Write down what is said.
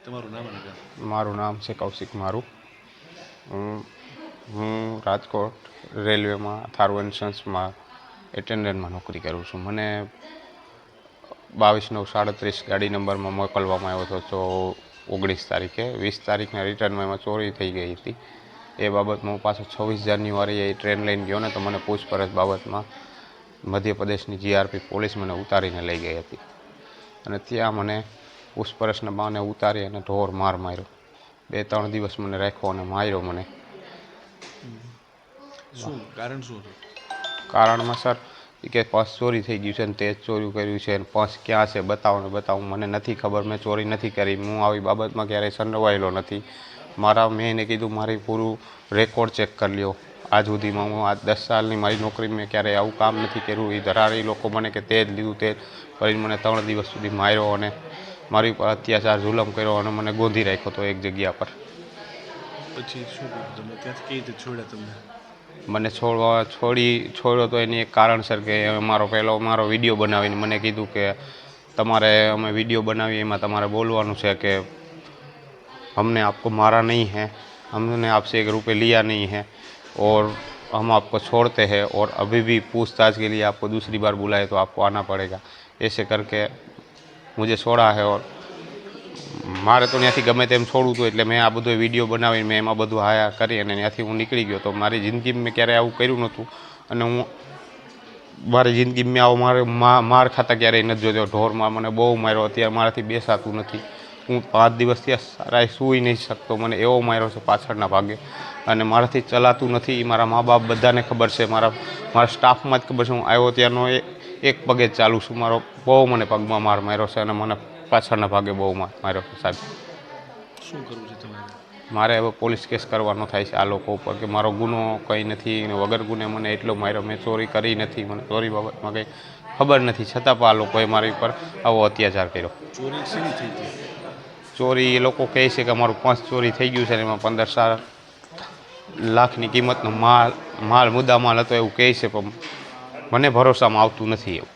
તમારું નામ અને ગામ? મારું નામ છે કૌશિક મારું. હું રાજકોટ રેલવેમાં થાર્વન સન્સમાં એટેન્ડન્ટમાં નોકરી કરું છું. મને 22/9/37 ગાડી નંબરમાં મોકલવામાં આવ્યો હતો. તો 19 તારીખે 20 તારીખના રિટર્નમાં એમાં ચોરી થઈ ગઈ હતી. એ બાબતમાં હું પાછો 26 જાન્યુઆરીએ ટ્રેન લઈને ગયો ને તો મને પૂછપરછ બાબતમાં મધ્યપ્રદેશની જીઆરપી પોલીસ મને ઉતારીને લઈ ગઈ હતી અને ત્યાં મને પૂછપરછના બહાને ઉતારી અને ઢોર માર માર્યો. 2-3 દિવસ મને રાખ્યો અને માર્યો મને. શું કારણ શું હતું? કારણમાં સર કે પર્સ ચોરી થઈ ગયું છે ને તે જ ચોરી કર્યું છે ને પર્સ ક્યાં છે બતાવો મને નથી ખબર, મેં ચોરી નથી કરી, હું આવી બાબતમાં ક્યારેય સંડોવાયેલો નથી. મેં એને કીધું મારી પૂરું રેકોર્ડ ચેક કરી લ્યો. આજ સુધીમાં હું આ 10 સાલની મારી નોકરી મેં ક્યારેય આવું કામ નથી કર્યું. એ ધરારી લોકો મને કે તે જ લીધું તે કરીને મને 3 દિવસ સુધી માર્યો અને મારી ઉપર અત્યાચાર જુલમ કર્યો અને મને ગોંધી રાખ્યો હતો એક જગ્યા પર. પછી શું કર્યું તમે? ત્યાંથી કઈ રીતે છોડ્યા તમને? મને છોડ્યો તો એની એક કારણસર કે મારો વિડીયો બનાવીને મને કીધું કે તમારે અમે વિડીયો બનાવીએ એમાં તમારે બોલવાનું છે કે हमने आपको मारा नहीं है, हमने आपसे 1 रुपये लिया नहीं है और हम आपको छोड़ते हैं और अभी भी पूछताछ के लिए आपको दूसरी बार बुलाए तो आपको आना पड़ेगा. ऐसे करके मुझे छोड़ा है और મારે તો ત્યાંથી ગમે તેમ છોડવું હતું એટલે મેં આ બધો વિડીયો બનાવીને મેં એમાં બધું હાયા કરી અને ત્યાંથી હું નીકળી ગયો. તો મારી જિંદગીમાં મેં ક્યારેય આવું કર્યું નહોતું અને મારી જિંદગીમાં મેં આવો માર ખાતા ક્યારેય નથી જોયો. ઢોરમાં મને બહુ માર્યો. અત્યારે મારાથી બેસાતું નથી. હું 5 દિવસથી સારાય સૂઈ નહીં શકતો. મને એવો માર્યો છે પાછળના ભાગે અને મારાથી ચલાતું નથી. મારા મા બાપ બધાને ખબર છે, મારા સ્ટાફમાં જ ખબર છે. હું આવ્યો ત્યારનો એક પગે જ ચાલું છું. બહુ મને પગમાં માર માર્યો છે અને મને પાછળના ભાગે બહુ માર્યો છે સાહેબ. શું કરવું છે તમારે? મારે હવે પોલીસ કેસ કરવાનો થાય છે આ લોકો ઉપર કે મારો ગુનો કંઈ નથી અને વગર ગુને મને એટલો માર્યો. મેં ચોરી કરી નથી, મને ચોરી બાબતમાં કંઈ ખબર નથી, છતાં પણ આ લોકોએ મારી ઉપર આવો અત્યાચાર કર્યો. ચોરી શેની થઈ હતી? ચોરી એ લોકો કહે છે કે અમારું પર્સ ચોરી થઈ ગયું છે ને એમાં 15 લાખની કિંમતનો માલ મુદ્દા માલ હતો એવું કહે છે, પણ મને ભરોસામાં આવતું નથી એવું.